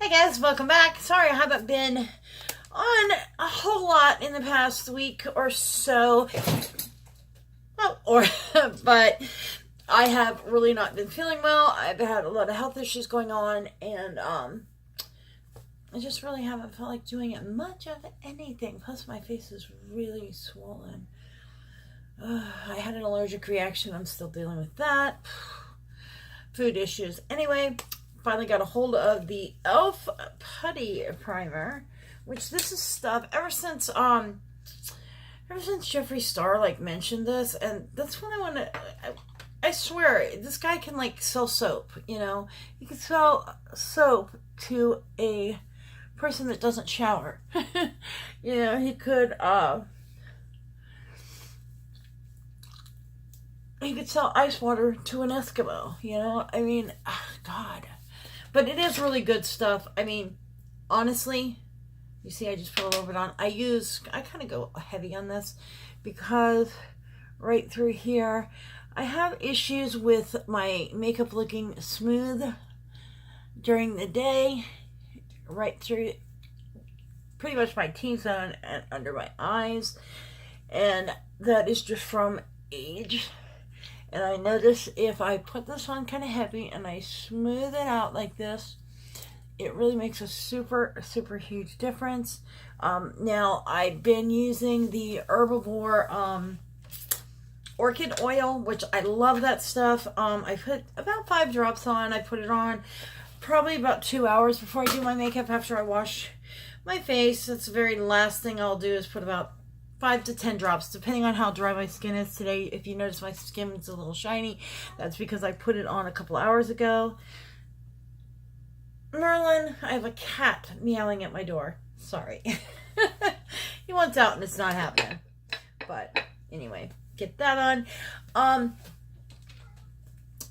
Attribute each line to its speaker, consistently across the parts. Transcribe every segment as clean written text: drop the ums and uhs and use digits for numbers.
Speaker 1: Hey guys, welcome back. Sorry I haven't been on a whole lot in the past week or so. But I have really not been feeling well. I've had a lot of health issues going on, and I just really haven't felt like doing it much of anything. Plus my face is really swollen. I had an allergic reaction. I'm still dealing with that. Food issues. Anyway, finally got a hold of the e.l.f. Putty Primer, which this is stuff ever since Jeffree Star mentioned this, and that's when I want to. I swear, this guy can sell soap. You know, he can sell soap to a person that doesn't shower. You know, he could. He could sell ice water to an Eskimo. You know, I mean, God. But it is really good stuff. I mean, honestly, you see I just put a little bit on. I kind of go heavy on this because right through here, I have issues with my makeup looking smooth during the day. Right through pretty much my T-zone and under my eyes. And that is just from age. And I notice if I put this on kind of heavy and I smooth it out like this, it really makes a super, super huge difference. Now, I've been using the Herbivore Orchid Oil, which I love that stuff. I put about 5 drops on. I put it on probably about 2 hours before I do my makeup after I wash my face. That's the very last thing I'll do is put about 5 to 10 drops, depending on how dry my skin is today. If you notice my skin is a little shiny, that's because I put it on a couple hours ago. Merlin, I have a cat meowing at my door. Sorry. He wants out and it's not happening. But anyway, get that on.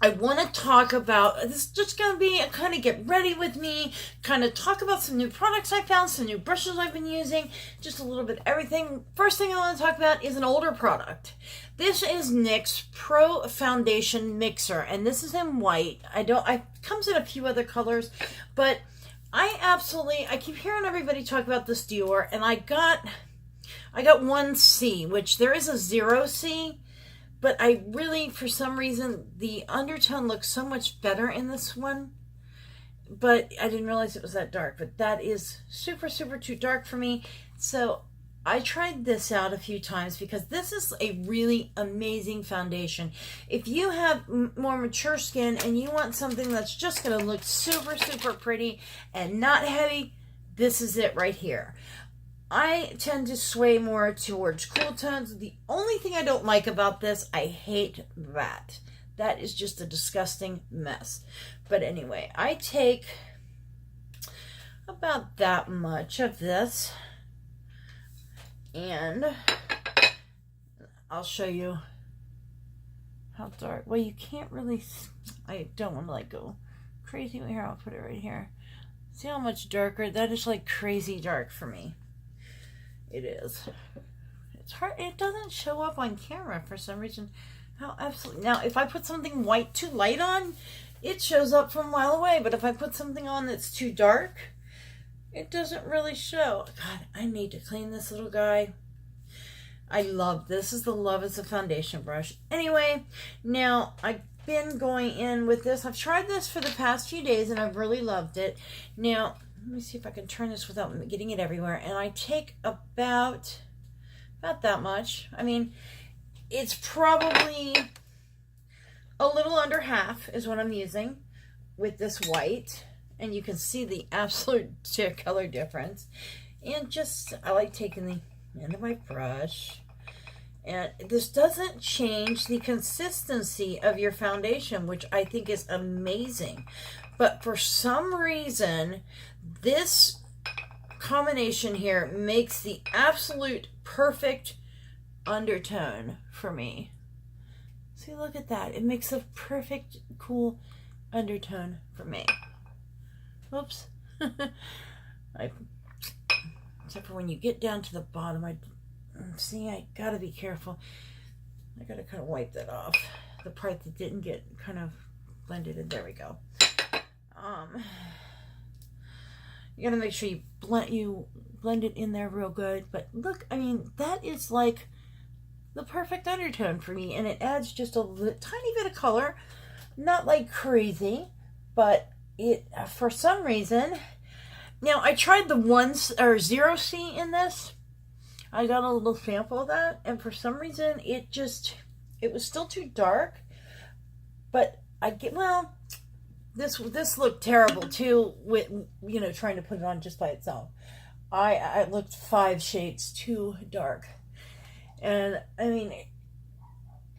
Speaker 1: I want to talk about, this is just going to be a kind of get ready with me, kind of talk about some new products I found, some new brushes I've been using, just a little bit of everything. First thing I want to talk about is an older product. This is NYX Pro Foundation Mixer, and this is in white. It comes in a few other colors, but I keep hearing everybody talk about this Dior, and I got 1C, which there is a 0C. But I really, for some reason, the undertone looks so much better in this one. But I didn't realize it was that dark. But that is super, super too dark for me. So I tried this out a few times because this is a really amazing foundation. If you have more mature skin and you want something that's just going to look super, super pretty and not heavy, this is it right here. I tend to sway more towards cool tones. The only thing I don't like about this, I hate that. That is just a disgusting mess. But anyway, I take about that much of this. And I'll show you how dark. Well, you can't really, I don't want to go crazy here. I'll put it right here. See how much darker? That is crazy dark for me. It is. It's hard. It doesn't show up on camera for some reason. Now, if I put something white too light on, it shows up from a mile away. But if I put something on that's too dark, it doesn't really show. God, I need to clean this little guy. I love this. This is the Love as a foundation brush. Anyway, now I've been going in with this. I've tried this for the past few days and I've really loved it. Now, let me see if I can turn this without getting it everywhere. And I take about that much. I mean, it's probably a little under half is what I'm using with this white. And you can see the absolute color difference. And I like taking the end of my brush. And this doesn't change the consistency of your foundation, which I think is amazing. But for some reason, this combination here makes the absolute perfect undertone for me. See, look at that. It makes a perfect, cool undertone for me. Oops. Except for when you get down to the bottom, I gotta be careful. I gotta kind of wipe that off. The part that didn't get kind of blended in. There we go. You gotta make sure you blend it in there real good. But look, I mean, that is like the perfect undertone for me, and it adds just a tiny bit of color. Not like crazy, but it, for some reason, now I tried the 0C in this. I got a little sample of that, and for some reason it was still too dark. But this looked terrible too with, you know, trying to put it on just by itself. I looked 5 shades too dark. And I mean,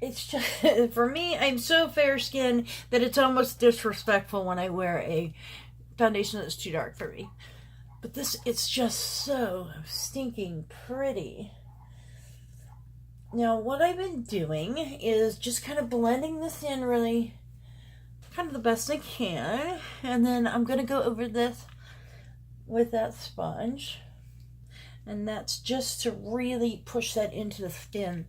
Speaker 1: it's just, for me, I'm so fair skinned that it's almost disrespectful when I wear a foundation that's too dark for me. But this, it's just so stinking pretty. Now, what I've been doing is just kind of blending this in really kind of the best I can. And then I'm going to go over this with that sponge. And that's just to really push that into the skin.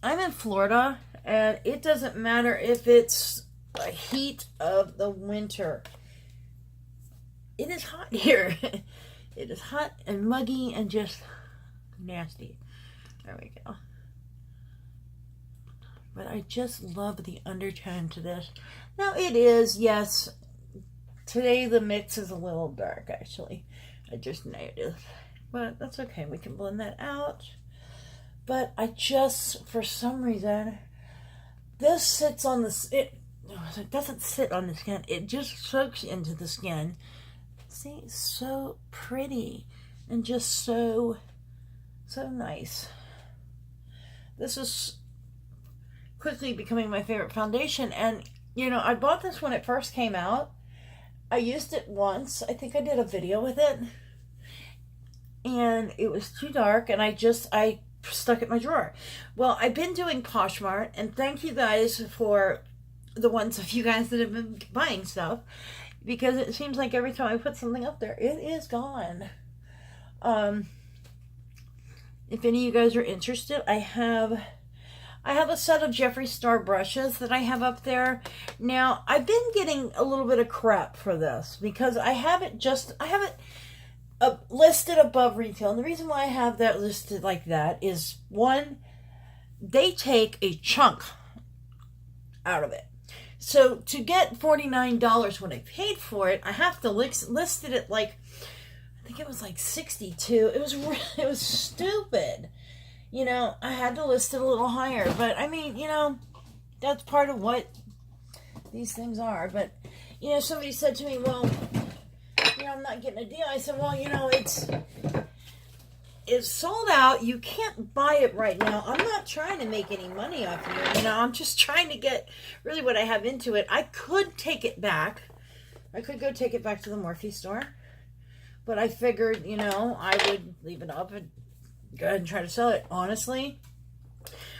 Speaker 1: I'm in Florida, and it doesn't matter if it's the heat of the winter. It is hot here. It is hot and muggy and just nasty. There we go. But I just love the undertone to this. Now it is, yes, today the mix is a little dark actually. I just noticed. But that's okay, we can blend that out. But I just, for some reason, this sits on it doesn't sit on the skin, it just soaks into the skin. See, so pretty and just so nice. This is quickly becoming my favorite foundation, and you know, I bought this when it first came out. I used it once, I think I did a video with it, and it was too dark, and I stuck it in my drawer. Well, I've been doing Poshmark, and thank you guys for the ones of you guys that have been buying stuff, because it seems like every time I put something up there, it is gone. If any of you guys are interested, I have a set of Jeffree Star brushes that I have up there. Now, I've been getting a little bit of crap for this because I have it listed above retail. And the reason why I have that listed like that is, one, they take a chunk out of it. So to get $49 when I paid for it, I have to list it at like, I think it was like 62. It was stupid. You know, I had to list it a little higher, but I mean, you know, that's part of what these things are. But, you know, somebody said to me, well, you know, I'm not getting a deal. I said, well, you know, it's sold out. You can't buy it right now. I'm not trying to make any money off of it. You know, I'm just trying to get really what I have into it. I could take it back. I could go take it back to the Morphe store. But I figured, you know, I would leave it up and go ahead and try to sell it. Honestly,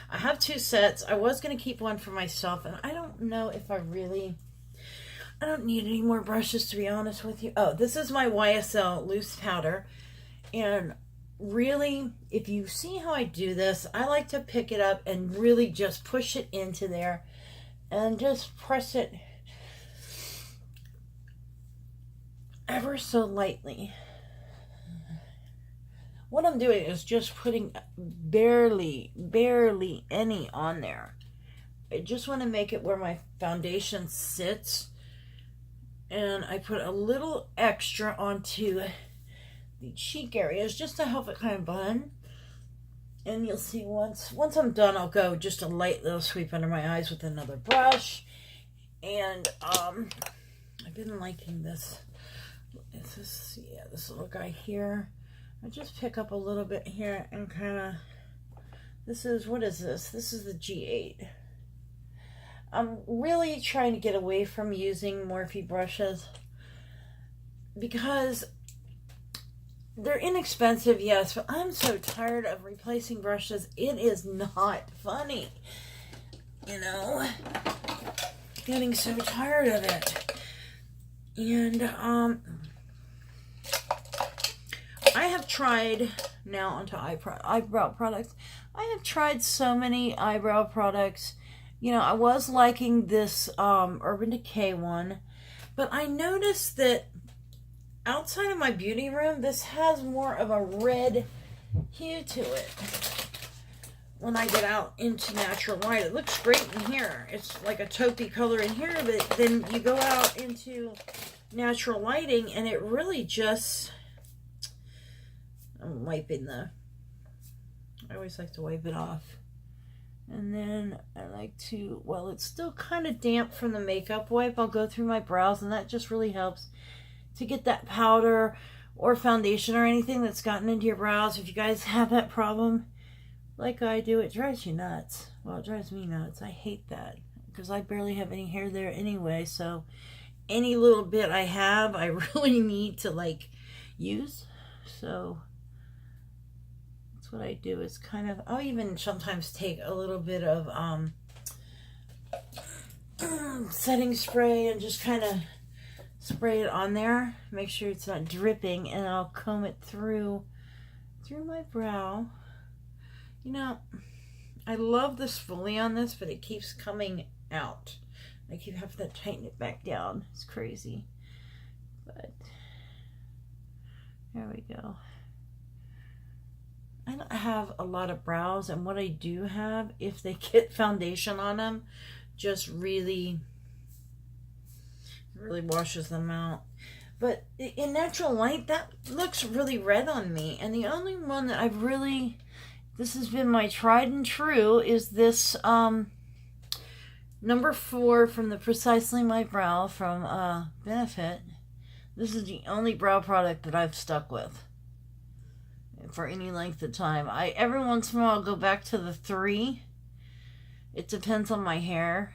Speaker 1: I have 2 sets. I was going to keep one for myself, and I don't know if I don't need any more brushes, to be honest with you. Oh, this is my YSL loose powder, and really, if you see how I do this, I like to pick it up and really just push it into there and just press it ever so lightly. What I'm doing is just putting barely any on there. I just want to make it where my foundation sits. And I put a little extra onto the cheek areas just to help it kind of blend. And you'll see once I'm done, I'll go just a light little sweep under my eyes with another brush. And I've been liking this. This little guy here. I just pick up a little bit here and kind of, what is this? This is the G8. I'm really trying to get away from using Morphe brushes because they're inexpensive, yes, but I'm so tired of replacing brushes. It is not funny, you know, getting so tired of it. And I have tried, now onto eyebrow products. I have tried so many eyebrow products. You know, I was liking this Urban Decay one, but I noticed that outside of my beauty room, this has more of a red hue to it. When I get out into natural light, it looks great in here. It's like a taupey color in here, but then you go out into natural lighting and it really just, I'm wiping I always like to wipe it off. And then I like to, well, it's still kind of damp from the makeup wipe. I'll go through my brows, and that just really helps to get that powder or foundation or anything that's gotten into your brows. If you guys have that problem, like I do, it drives you nuts. Well, it drives me nuts. I hate that because I barely have any hair there anyway. So any little bit I have, I really need to like use. So that's what I do, is kind of, I'll even sometimes take a little bit of setting spray and just kind of spray it on there. Make sure it's not dripping, and I'll comb it through my brow. You know, I love this fully on this, but it keeps coming out. I keep having to tighten it back down. It's crazy. But there we go. I don't have a lot of brows, and what I do have, if they get foundation on them, just really washes them out. But in natural light, that looks really red on me. And the only one that I've really, this has been my tried and true, is this number 4 from the Precisely My Brow from Benefit. This is the only brow product that I've stuck with for any length of time. Every once in a while I'll go back to the 3. It depends on my hair,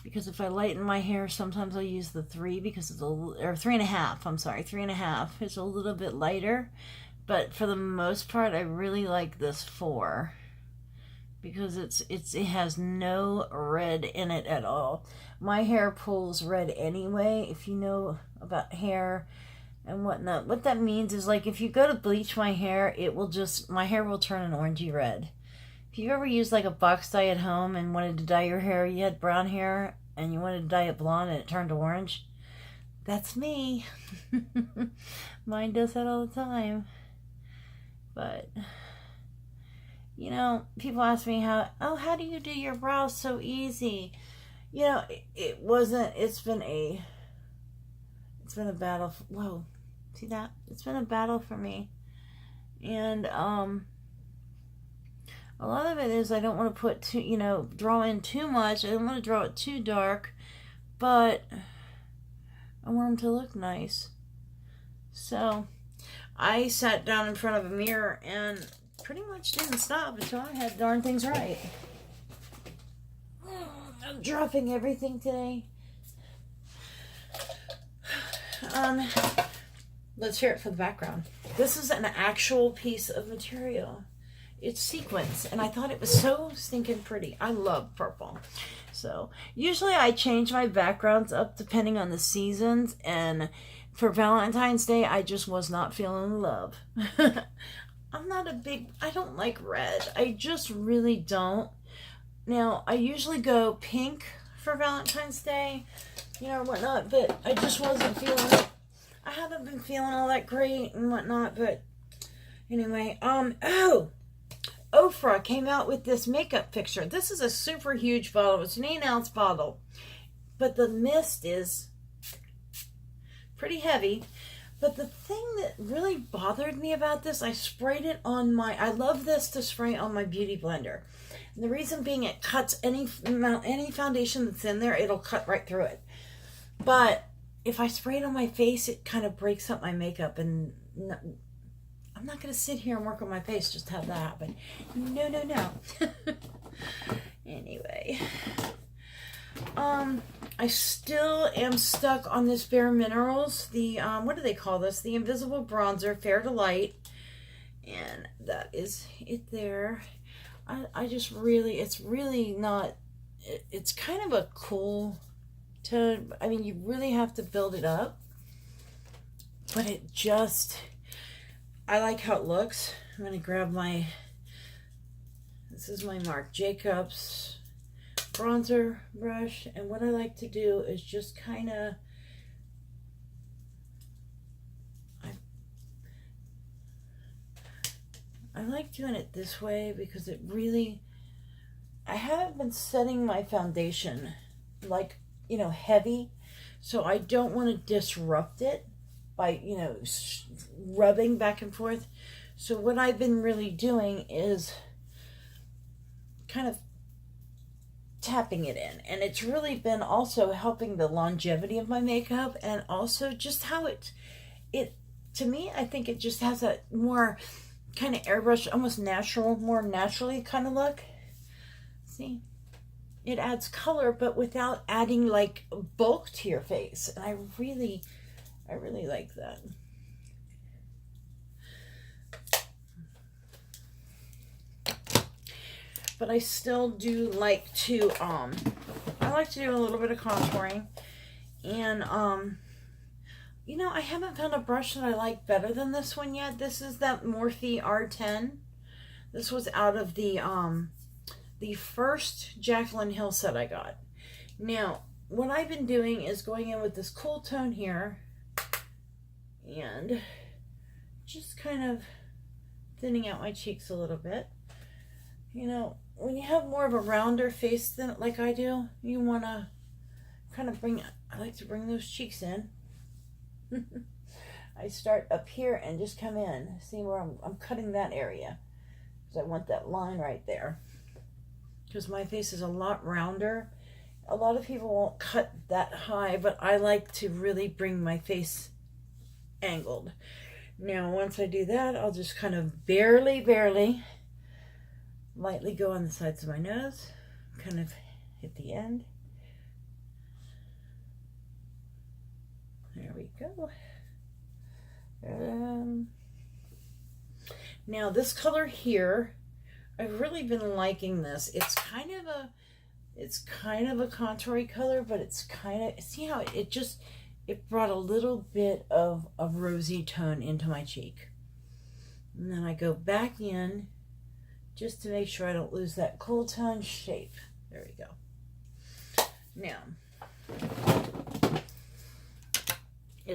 Speaker 1: because if I lighten my hair, sometimes I'll use the 3 because it's or 3.5. I'm sorry, 3.5. It's a little bit lighter, but for the most part, I really like this 4 because it has no red in it at all. My hair pulls red anyway. If you know about hair and whatnot, what that means is, like, if you go to bleach my hair, my hair will turn an orangey red. If you ever used like a box dye at home and wanted to dye your hair, you had brown hair and you wanted to dye it blonde and it turned orange, that's me. Mine does that all the time. But, you know, people ask me how do you do your brows so easy? You know, it's been a battle. Whoa, see that? It's been a battle for me. And, a lot of it is I don't want to put draw in too much. I don't want to draw it too dark, but I want them to look nice. So I sat down in front of a mirror and pretty much didn't stop until I had darn things right. I'm dropping everything today. Let's hear it for the background. This is an actual piece of material. It's sequins, and I thought it was so stinking pretty. I love purple. So usually I change my backgrounds up depending on the seasons, and for Valentine's Day I just was not feeling love. I don't like red. I just really don't. Now I usually go pink for Valentine's Day, whatnot, but I just wasn't feeling it. I haven't been feeling all that great and whatnot, but anyway, Ofra came out with this makeup fixture. This is a super huge bottle. It's an 8-ounce bottle, but the mist is pretty heavy. But the thing that really bothered me about this, I sprayed it on I love this to spray on my beauty blender. And the reason being, it cuts any foundation that's in there, it'll cut right through it. But if I spray it on my face, it kind of breaks up my makeup, and I'm not going to sit here and work on my face just to have that happen. No. Anyway. I still am stuck on this Bare Minerals. The, what do they call this? The Invisible Bronzer, Fair to Light. And that is it there. I just really, it's really not, it's kind of a cool tone. I mean, you really have to build it up. But it just, I like how it looks. I'm going to grab this is my Marc Jacobs bronzer brush. And what I like to do is just kind of like doing it this way because it really, I haven't been setting my foundation like, you know, heavy. So I don't want to disrupt it by, you know, rubbing back and forth. So what I've been really doing is kind of tapping it in, and it's really been also helping the longevity of my makeup, and also just how it to me, I think it just has a more kind of airbrush, almost natural, more naturally kind of look. See, it adds color but without adding like bulk to your face, and I really like that. But I still do like to I like to do a little bit of contouring, and you know, I haven't found a brush that I like better than this one yet. This is that Morphe R10. This was out of the first Jaclyn Hill set I got. Now, what I've been doing is going in with this cool tone here and just kind of thinning out my cheeks a little bit. You know, when you have more of a rounder face than like I do, you want to kind of I like to bring those cheeks in. I start up here and just come in. See where I'm cutting that area, because I want that line right there, because my face is a lot rounder. A lot of people won't cut that high, but I like to really bring my face angled. Now once I do that, I'll just kind of barely lightly go on the sides of my nose, kind of hit the end. There we go. Now this color here, I've really been liking this. It's kind of a contoury color, but it's kind of, see how it brought a little bit of a rosy tone into my cheek. And then I go back in just to make sure I don't lose that cool tone shape. There we go. Now,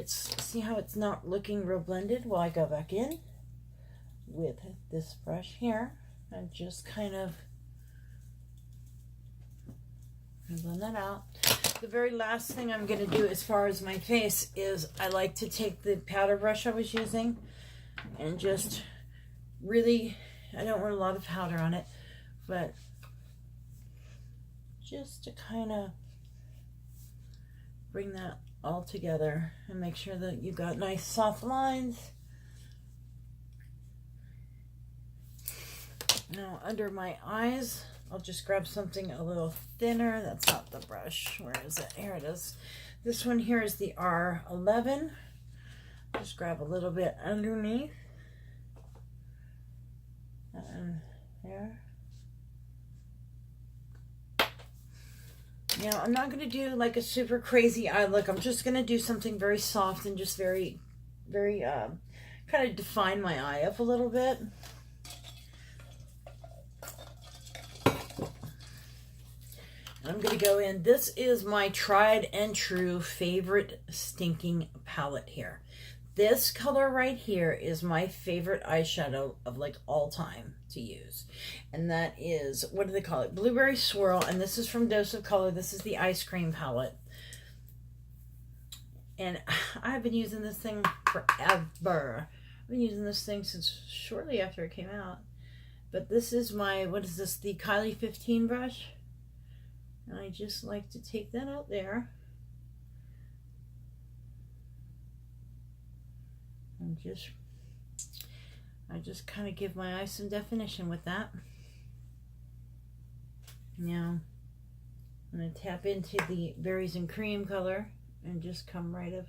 Speaker 1: see how it's not looking real blended? Well, I go back in with this brush here and just kind of blend that out. The very last thing I'm going to do as far as my face is I like to take the powder brush I was using and just really, I don't want a lot of powder on it, but just to kind of bring that all together and make sure that you've got nice soft lines. Now under my eyes, I'll just grab something a little thinner. That's not the brush. Where is it? Here it is. This one here is the R11. Just grab a little bit underneath. There. Now, I'm not going to do like a super crazy eye look. I'm just going to do something very soft and just very kind of define my eye up a little bit. I'm going to go in. This is my tried and true favorite stinking palette here. This color right here is my favorite eyeshadow of like all time to use. And that is, what do they call it? Blueberry Swirl. And this is from Dose of Color. This is the ice cream palette. And I've been using this thing forever. I've been using this thing since shortly after it came out. But this is my, what is this? The Kylie 15 brush. And I just like to take that out there. And I just kind of give my eyes some definition with that. Now, I'm going to tap into the Berries and Cream color and just come right up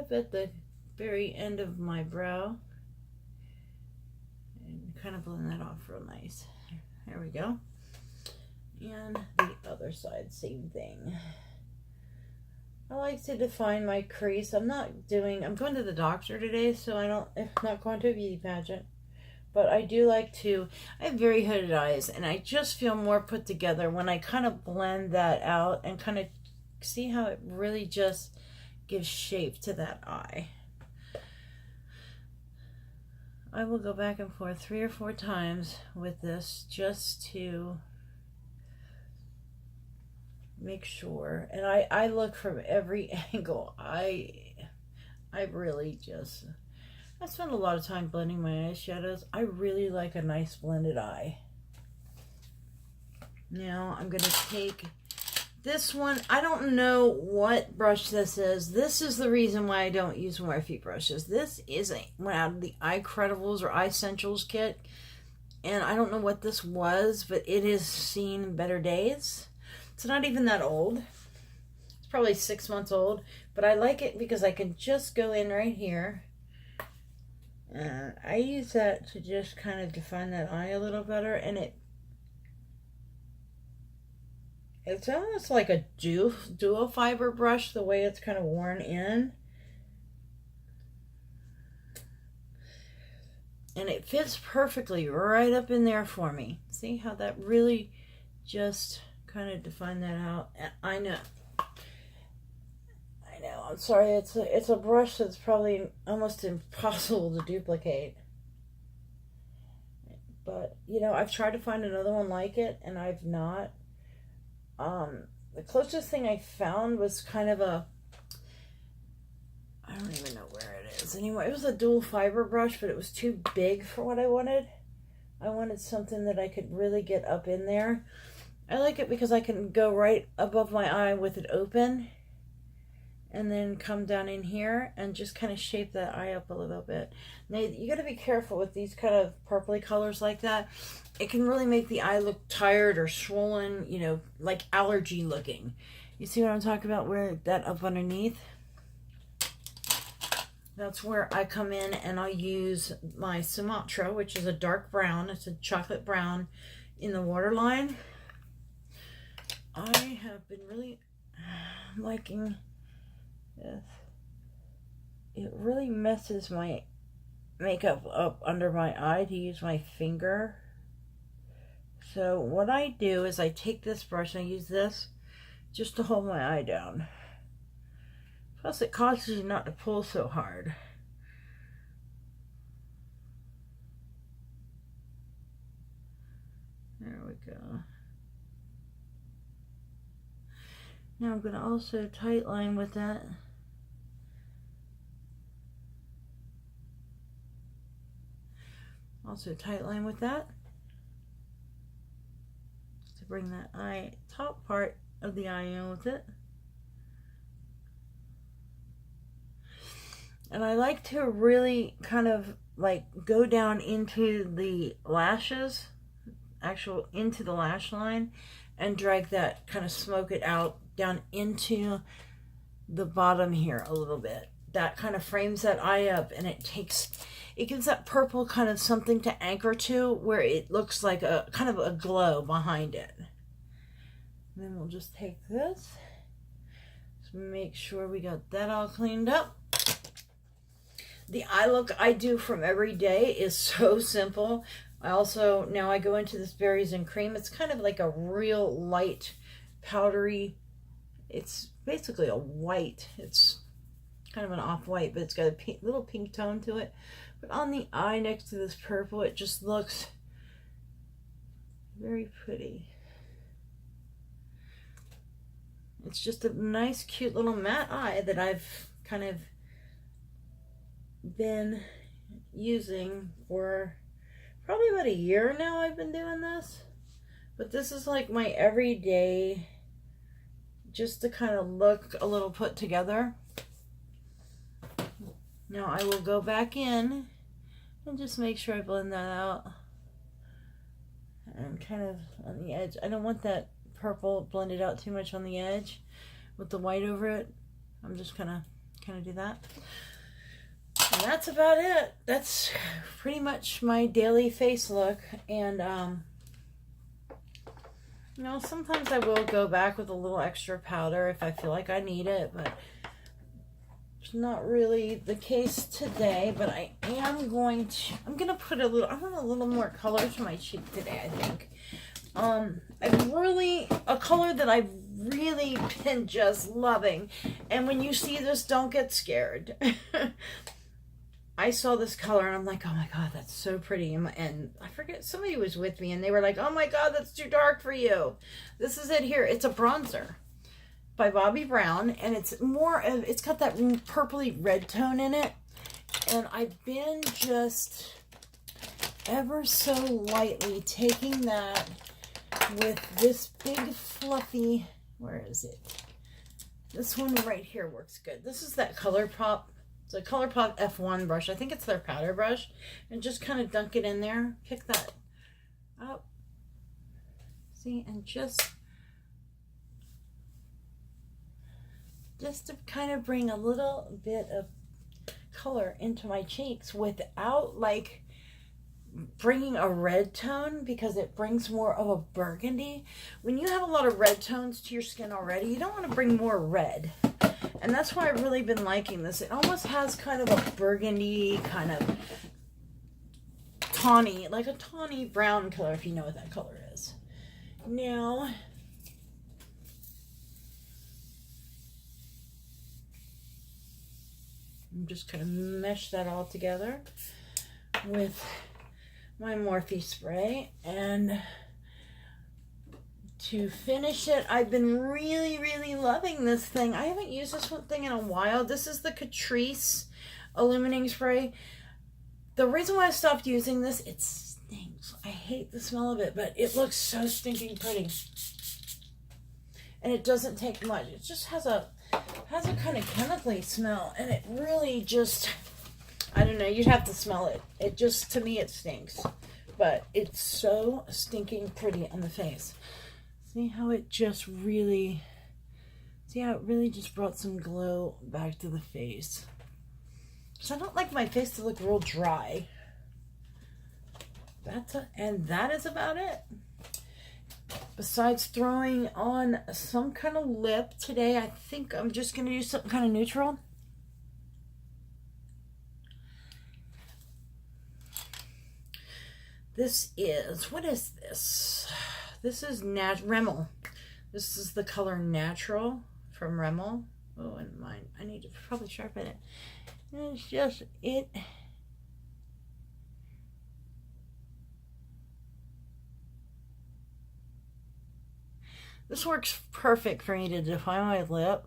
Speaker 1: at the very end of my brow and kind of blend that off real nice. There we go. And the other side, same thing. I like to define my crease. I'm going to the doctor today, so I'm not going to a beauty pageant. But I do like to, I have very hooded eyes, and I just feel more put together when I kind of blend that out and kind of see how it really just gives shape to that eye. I will go back and forth 3 or 4 times with this just to make sure. And I look from every angle. I really just, I spend a lot of time blending my eyeshadows. I really like a nice blended eye. Now I'm going to take this one. I don't know what brush this is. This is the reason why I don't use Morphe brushes. This is one out of the Eye Credibles or Eye Essentials kit. And I don't know what this was, but it has seen better days. It's not even that old. It's probably 6 months old. But I like it because I can just go in right here. I use that to just kind of define that eye a little better. And it's almost like a dual fiber brush, the way it's kind of worn in. And it fits perfectly right up in there for me. See how that really just kind of defined that out? I know. I'm sorry. It's a brush that's probably almost impossible to duplicate. But, you know, I've tried to find another one like it, and I've not. The closest thing I found was kind of a, I don't even know where it is anymore. It was a dual fiber brush, but it was too big for what I wanted. I wanted something that I could really get up in there. I like it because I can go right above my eye with it open and then come down in here and just kind of shape that eye up a little bit. Now, you got to be careful with these kind of purpley colors like that. It can really make the eye look tired or swollen, you know, like allergy looking. You see what I'm talking about? Where that up underneath? That's where I come in and I use my Sumatra, which is a dark brown. It's a chocolate brown in the waterline. I have been really liking this. It really messes my makeup up under my eye to use my finger. So what I do is I take this brush and I use this just to hold my eye down. Plus it causes you not to pull so hard. There we go. Now I'm going to also tight line with that. Also tight line with that. To bring that eye, top part of the eye in with it. And I like to really kind of like go down into the lashes, into the lash line, and drag that, kind of smoke it out down into the bottom here a little bit. That kind of frames that eye up, and it gives that purple kind of something to anchor to where it looks like a kind of a glow behind it. And then we'll just take this, just make sure we got that all cleaned up. The eye look I do from every day is so simple. Now I go into this Berries and Cream. It's kind of like a real light, powdery, it's basically a white. It's kind of an off-white, but it's got a little pink tone to it. But on the eye next to this purple, it just looks very pretty. It's just a nice, cute little matte eye that I've kind of been using for probably about a year now. I've been doing this, but this is like my everyday, just to kind of look a little put together. Now I will go back in and just make sure I blend that out, and kind of on the edge. I don't want that purple blended out too much on the edge with the white over it. I'm just gonna kind of do that. And that's about it. That's pretty much my daily face look. And you know, sometimes I will go back with a little extra powder if I feel like I need it, but it's not really the case today. But I am going to, I want a little more color to my cheek today, I think. A color that I've really been just loving. And when you see this, don't get scared. I saw this color and I'm like, oh my God, that's so pretty. And I forget, somebody was with me and they were like, oh my God, that's too dark for you. This is it here. It's a bronzer by Bobbi Brown, and it's more of, it's got that purpley red tone in it. And I've been just ever so lightly taking that with this big fluffy, where is it? This one right here works good. This is that ColourPop. It's a ColourPop F1 brush. I think it's their powder brush. And just kind of dunk it in there. Pick that up. See, and just to kind of bring a little bit of color into my cheeks without like bringing a red tone, because it brings more of a burgundy. When you have a lot of red tones to your skin already, you don't want to bring more red. And that's why I've really been liking this. It almost has kind of a burgundy, kind of tawny, like a tawny brown color, if you know what that color is. Now, I'm just going to mesh that all together with my Morphe spray. And to finish it, I've been really, really loving this thing. I haven't used this one thing in a while. This is the Catrice Illuminating Spray. The reason why I stopped using this, it stinks. I hate the smell of it, but it looks so stinking pretty. And it doesn't take much. It just has a kind of chemically smell, and it really just, I don't know, you'd have to smell it. It just, to me, it stinks. But it's so stinking pretty on the face. See how it just really, see how it really just brought some glow back to the face. So I don't like my face to look real dry. And that is about it. Besides throwing on some kind of lip today, I think I'm just going to do something kind of neutral. This is, what is this? This is Rimmel. This is the color Natural from Rimmel. Oh, and mine, I need to probably sharpen it. And it's just, this works perfect for me to define my lip.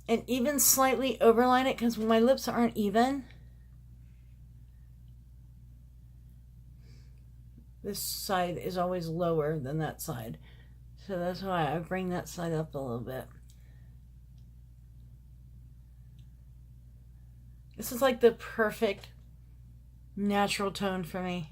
Speaker 1: And even slightly overline it, because my lips aren't even. This side is always lower than that side. So that's why I bring that side up a little bit. This is like the perfect natural tone for me.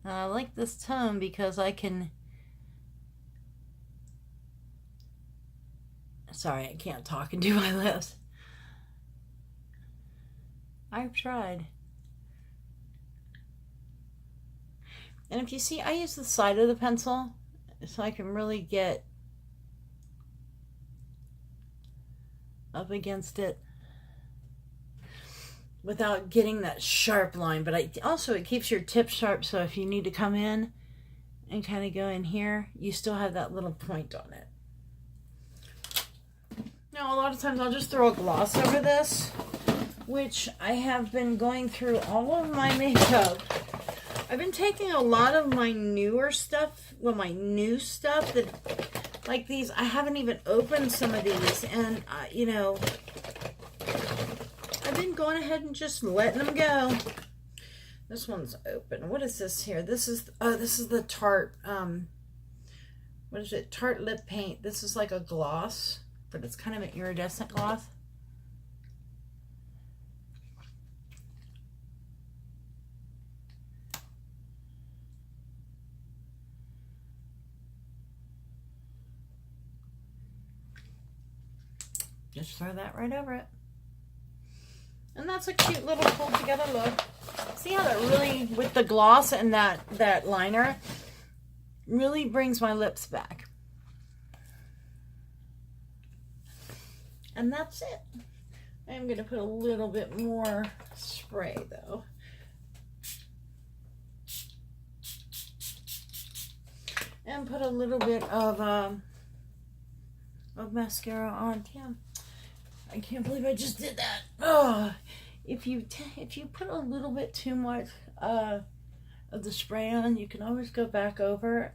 Speaker 1: And I like this tone because I can... Sorry, I can't talk and do my lips. I've tried. And if you see, I use the side of the pencil so I can really get up against it without getting that sharp line. But also it keeps your tip sharp, so if you need to come in and kind of go in here, you still have that little point on it. Now, a lot of times I'll just throw a gloss over this, which I have been going through all of my makeup. I've been taking a lot of my newer stuff, well, my new stuff, that, like these, I haven't even opened some of these, and, you know, I've been going ahead and just letting them go. This one's open. What is this here? This is, oh, this is the Tarte, what is it? Tarte lip paint. This is like a gloss, but it's kind of an iridescent gloss. Just throw that right over it. And that's a cute little pulled together look. See how that really, with the gloss and that liner, really brings my lips back. And that's it. I'm going to put a little bit more spray though. and put a little bit of mascara on. Damn, I can't believe I just did that. Oh, if you put a little bit too much of the spray on, you can always go back over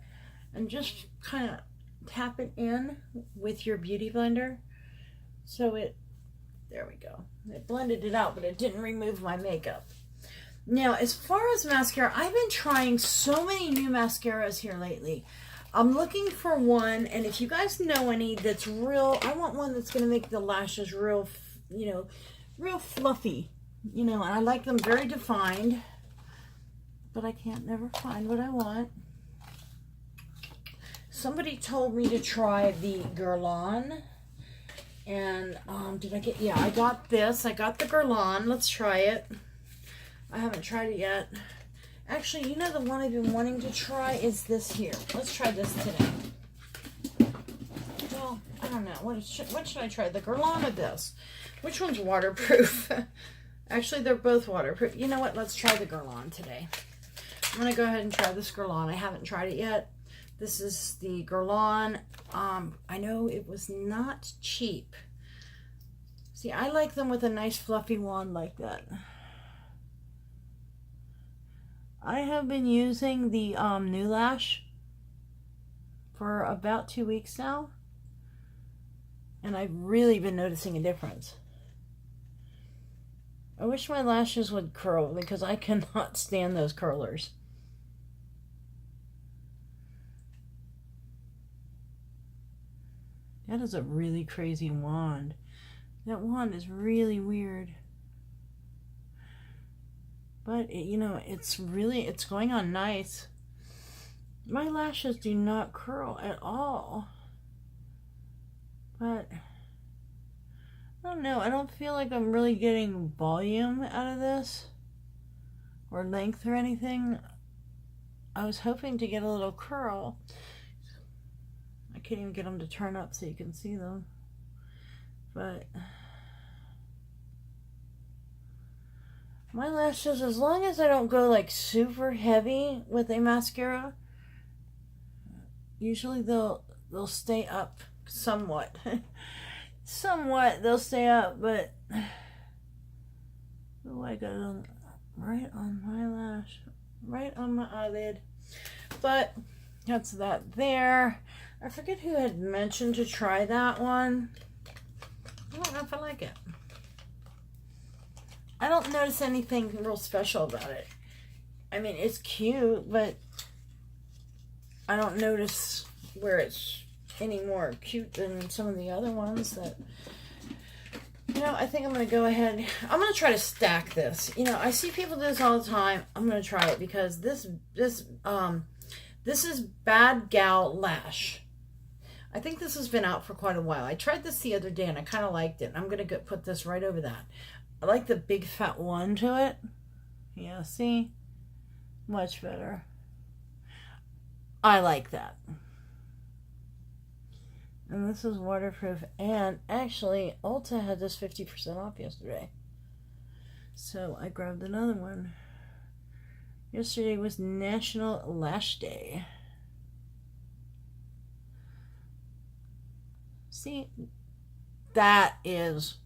Speaker 1: and just kind of tap it in with your beauty blender. So there we go. It blended it out, but it didn't remove my makeup. Now, as far as mascara, I've been trying so many new mascaras here lately. I'm looking for one, and if you guys know any that's real, I want one that's going to make the lashes real, real fluffy. And I like them very defined, but I can't never find what I want. Somebody told me to try the Guerlain, and I got this. I got the Guerlain. Let's try it. I haven't tried it yet. Actually, the one I've been wanting to try is this here. Let's try this today. Well, I don't know. What should I try? The Guerlain or this? Which one's waterproof? Actually, they're both waterproof. You know what? Let's try the Guerlain today. I'm going to go ahead and try this Guerlain. I haven't tried it yet. This is the Guerlain. I know it was not cheap. See, I like them with a nice fluffy wand like that. I have been using the New Lash for about 2 weeks now, and I've really been noticing a difference. I wish my lashes would curl because I cannot stand those curlers. That is a really crazy wand. That wand is really weird. But, it's going on nice. My lashes do not curl at all. But, I don't know. I don't feel like I'm really getting volume out of this. Or length or anything. I was hoping to get a little curl. I can't even get them to turn up so you can see them. But my lashes, as long as I don't go like super heavy with a mascara, usually they'll stay up somewhat. Somewhat they'll stay up, but oh, I got it right on my lash, right on my eyelid. But that's that there. I forget who had mentioned to try that one. I don't know if I like it. I don't notice anything real special about it. I mean, it's cute, but I don't notice where it's any more cute than some of the other ones that, I think I'm going to go ahead. I'm going to try to stack this. I see people do this all the time. I'm going to try it because this is Bad Gal Lash. I think this has been out for quite a while. I tried this the other day and I kind of liked it. I'm going to put this right over that. I like the big fat one to it. Yeah, see? Much better. I like that. And this is waterproof. And actually, Ulta had this 50% off yesterday. So I grabbed another one. Yesterday was National Lash Day. See? That is...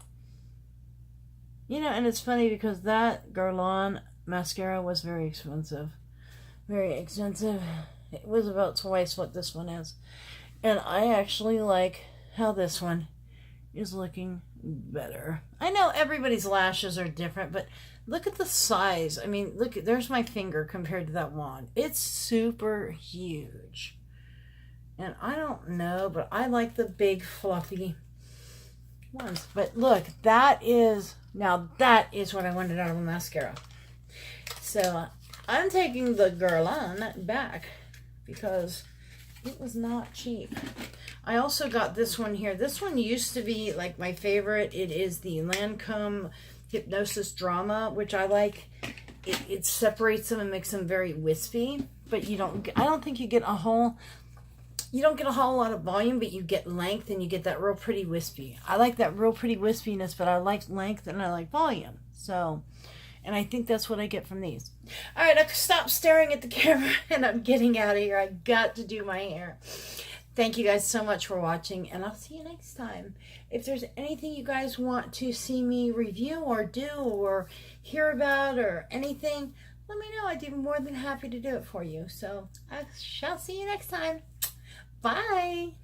Speaker 1: and it's funny because that Guerlain mascara was very expensive. Very expensive. It was about twice what this one is. And I actually like how this one is looking better. I know everybody's lashes are different, but look at the size. I mean, look, there's my finger compared to that wand. It's super huge. And I don't know, but I like the big fluffy ones. But look, that is what I wanted out of a mascara. So I'm taking the Guerlain back because it was not cheap. I also got this one here. This one used to be like my favorite. It is the Lancome Hypnosis Drama, which I like. It separates them and makes them very wispy, but I don't think you get a whole lot of volume, but you get length and you get that real pretty wispy. I like that real pretty wispiness, but I like length and I like volume. So, And I think that's what I get from these. All right, I stop staring at the camera and I'm getting out of here. I got to do my hair. Thank you guys so much for watching, and I'll see you next time. If there's anything you guys want to see me review or do or hear about or anything, let me know. I'd be more than happy to do it for you. So I shall see you next time. Bye.